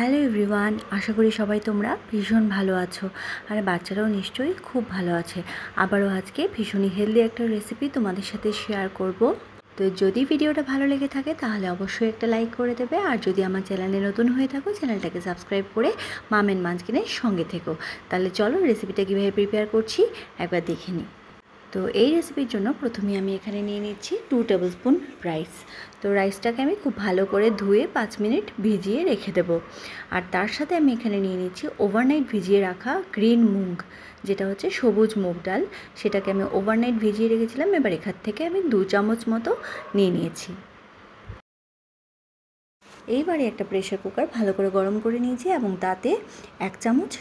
Hello everyone, আশা করি সবাই তোমরা ভীষণ ভালো আছো আর বাচ্চারাও নিশ্চয়ই খুব ভালো আছে। আবারও আজকে ভীষণই হেলদি একটা রেসিপি তোমাদের সাথে শেয়ার করব। তো যদি ভিডিওটা ভালো লেগে থাকে তাহলে অবশ্যই একটা লাইক করে দেবে, আর যদি আমার চ্যানেলে নতুন হয়ে থাকো চ্যানেলটাকে সাবস্ক্রাইব করে মাম এন্ড মাঞ্চকিনের সঙ্গে থেকো। তাহলে চলো রেসিপিটা কীভাবে প্রিপেয়ার করছি একবার দেখে নিই। তো এই রেসিপির জন্য প্রথমে আমি এখানে নিয়ে নিচ্ছি 2 টেবিল স্পুন রাইস। তো রাইসটাকে আমি খুব ভালো করে ধুয়ে 5 মিনিট ভিজিয়ে রেখে দেবো। আর তার সাথে আমি এখানে নিয়ে নিচ্ছি ওভারনাইট ভিজিয়ে রাখা গ্রিন মুগ, যেটা হচ্ছে সবুজ মুগ ডাল। সেটাকে আমি ওভারনাইট ভিজিয়ে রেখেছিলাম। এবার এখান থেকে আমি 2 চামচ মতো নিয়ে নিয়েছি। এইবারে একটা প্রেশার কুকার ভালো করে গরম করে নিয়েছি এবং তাতে 1 চামচ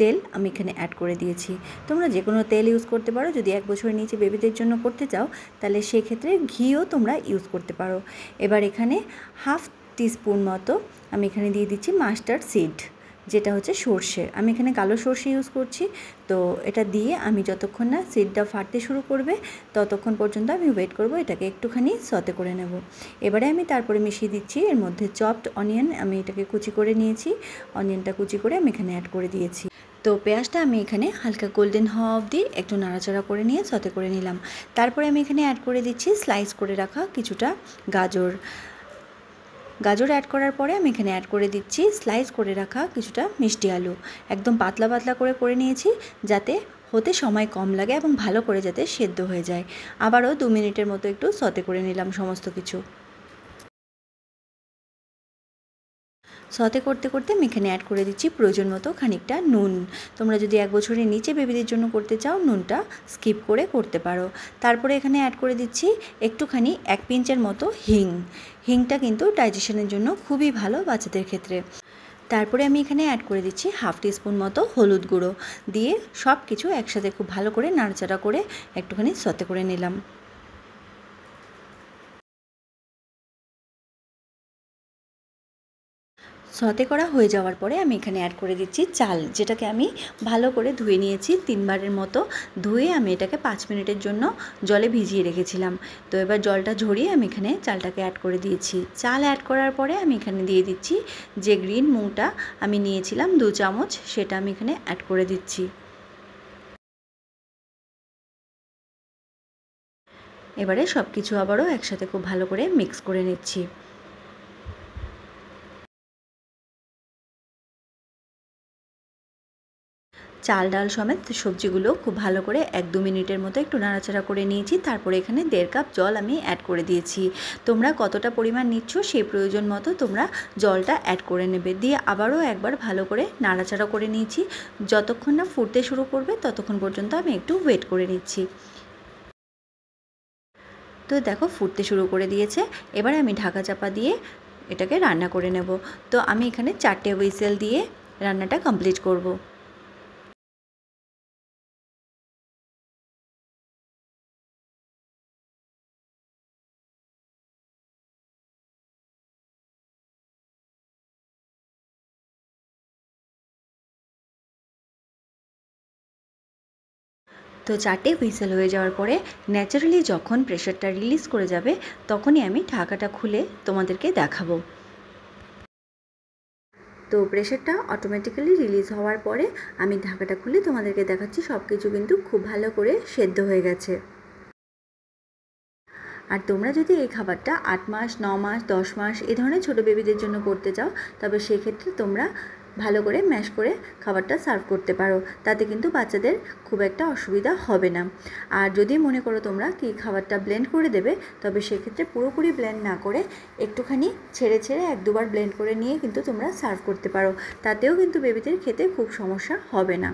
তেল আমি এখানে অ্যাড করে দিয়েছি। তোমরা যে কোনো তেল ইউজ করতে পারো। যদি 1 বছরের নিচে বেবিদের জন্য করতে চাও তাহলে সেক্ষেত্রে ঘিও তোমরা ইউজ করতে পারো। এবার এখানে হাফ টিস্পুন মতো আমি এখানে দিয়ে দিচ্ছি মাস্টার্ড সিড, যেটা হচ্ছে সর্ষে। আমি এখানে কালো সর্ষে ইউজ করছি। তো এটা দিয়ে আমি যতক্ষণ না সিডটা ফাটতে শুরু করবে ততক্ষণ পর্যন্ত আমি ওয়েট করব, এটাকে একটুখানি সতে করে নেব। এবারে আমি তারপরে মিশিয়ে দিচ্ছি এর মধ্যে চপড অনিয়ন। আমি এটাকে কুচি করে নিয়েছি, অনিয়নটা কুচি করে আমি এখানে অ্যাড করে দিয়েছি। তো পেঁয়াজটা আমি এখানে হালকা গোল্ডেন হওয়া অবধি একটু নাড়াচাড়া করে নিয়ে সতে করে নিলাম। তারপরে আমি এখানে অ্যাড করে দিচ্ছি স্লাইস করে রাখা কিছুটা গাজর। গাজর অ্যাড করার পরে আমি এখানে অ্যাড করে দিচ্ছি স্লাইস করে রাখা কিছুটা মিষ্টি আলু। একদম পাতলা পাতলা করে নিয়েছি যাতে হতে সময় কম লাগে এবং ভালো করে যাতে সেদ্ধ হয়ে যায়। আবারও 2 মিনিটের মতো একটু সতে করে নিলাম সমস্ত কিছু। সতে করতে করতে আমি এখানে অ্যাড করে দিচ্ছি প্রয়োজন মতো খানিকটা নুন। তোমরা যদি 1 বছরের নিচে বেবিদের জন্য করতে চাও নুনটা স্কিপ করে করতে পারো। তারপরে এখানে অ্যাড করে দিচ্ছি একটুখানি 1 পিঞ্চের মতো হিং। হিংটা কিন্তু ডাইজেশনের জন্য খুবই ভালো বাচ্চাদের ক্ষেত্রে। তারপরে আমি এখানে অ্যাড করে দিচ্ছি হাফ টিস্পুন মতো হলুদ গুঁড়ো দিয়ে সব কিছু একসাথে খুব ভালো করে নাড়াচাড়া করে একটুখানি সতে করে নিলাম। সতে করা হয়ে যাওয়ার পরে আমি এখানে অ্যাড করে দিচ্ছি চাল, যেটাকে আমি ভালো করে ধুয়ে নিয়েছি 3 বারের মতো। ধুয়ে আমি এটাকে 5 মিনিটের জন্য জলে ভিজিয়ে রেখেছিলাম। তো এবার জলটা ঝরিয়ে আমি এখানে চালটাকে অ্যাড করে দিয়েছি। চাল অ্যাড করার পরে আমি এখানে দিয়ে দিচ্ছি যে গ্রিন মুগটা আমি নিয়েছিলাম 2 চামচ, সেটা আমি এখানে অ্যাড করে দিচ্ছি। এবারে সব কিছু আবারও একসাথে খুব ভালো করে মিক্স করে নিচ্ছি। চাল ডাল সমেত সবজিগুলো খুব ভালো করে 1-2 মিনিটের মতো একটু নাড়াচাড়া করে নিয়েছি। তারপরে এখানে 1.5 কাপ জল আমি অ্যাড করে দিয়েছি। তোমরা কতটা পরিমাণ নিচ্ছ সেই প্রয়োজন মতো তোমরা জলটা অ্যাড করে নেবে। দিয়ে আবারও একবার ভালো করে নাড়াচাড়া করে নিয়েছি। যতক্ষণ না ফুটতে শুরু করবে ততক্ষণ পর্যন্ত আমি একটু ওয়েট করে নিচ্ছি। তো দেখো ফুটতে শুরু করে দিয়েছে। এবার আমি ঢাকা চাপা দিয়ে এটাকে রান্না করে নেব। তো আমি এখানে 4টে হুইসেল দিয়ে রান্নাটা কমপ্লিট করব। তো 4টে হুইসেল হয়ে যাওয়ার পরে ন্যাচারালি যখন প্রেশারটা রিলিজ করে যাবে তখনই আমি ঢাকাটা খুলে তোমাদেরকে দেখাবো। তো প্রেশারটা অটোমেটিক্যালি রিলিজ হওয়ার পরে আমি ঢাকাটা খুলে তোমাদেরকে দেখাচ্ছি সব কিছু কিন্তু খুব ভালো করে সেদ্ধ হয়ে গেছে। আর তোমরা যদি এই খাবারটা 8 মাস 9 মাস 10 মাস এই ধরনের ছোটো বেবিদের জন্য করতে চাও তবে সেক্ষেত্রে তোমরা ভালো করে ম্যাশ করে খাবারটা সার্ভ করতে পারো। তাতে কিন্তু বাচ্চাদের খুব একটা অসুবিধা হবে না। আর যদি মনে করো তোমরা কি খাবারটা ব্লেন্ড করে দেবে তবে সেক্ষেত্রে পুরোপুরি ব্লেন্ড না করে একটুখানি ছেড়ে 1-2 বার ব্লেন্ড করে নিয়ে কিন্তু তোমরা সার্ভ করতে পারো। তাতেও কিন্তু বেবিদের খেতে খুব সমস্যা হবে না।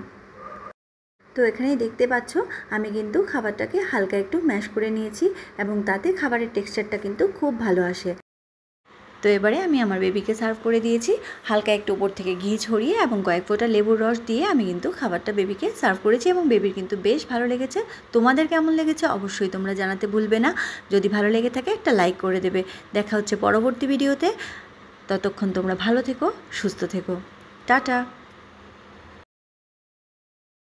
তো এখানেই দেখতে পাচ্ছ আমি কিন্তু খাবারটাকে হালকা একটু ম্যাশ করে নিয়েছি এবং তাতে খাবারের টেক্সচারটা কিন্তু খুব ভালো আসে। তো এবারে আমি আমার বেবিকে সার্ভ করে দিয়েছি। হালকা একটু উপর থেকে ঘি ছড়িয়ে এবং কয়েক ফোঁটা লেবুর রস দিয়ে আমি কিন্তু খাবারটা বেবিকে সার্ভ করেছি এবং বেবির কিন্তু বেশ ভালো লেগেছে। তোমাদের কেমন লেগেছে অবশ্যই তোমরা জানাতে ভুলবে না। যদি ভালো লেগে থাকে একটা লাইক করে দেবে। দেখা হচ্ছে পরবর্তী ভিডিওতে। ততক্ষণ তোমরা ভালো থেকো, সুস্থ থেকো। টাটা।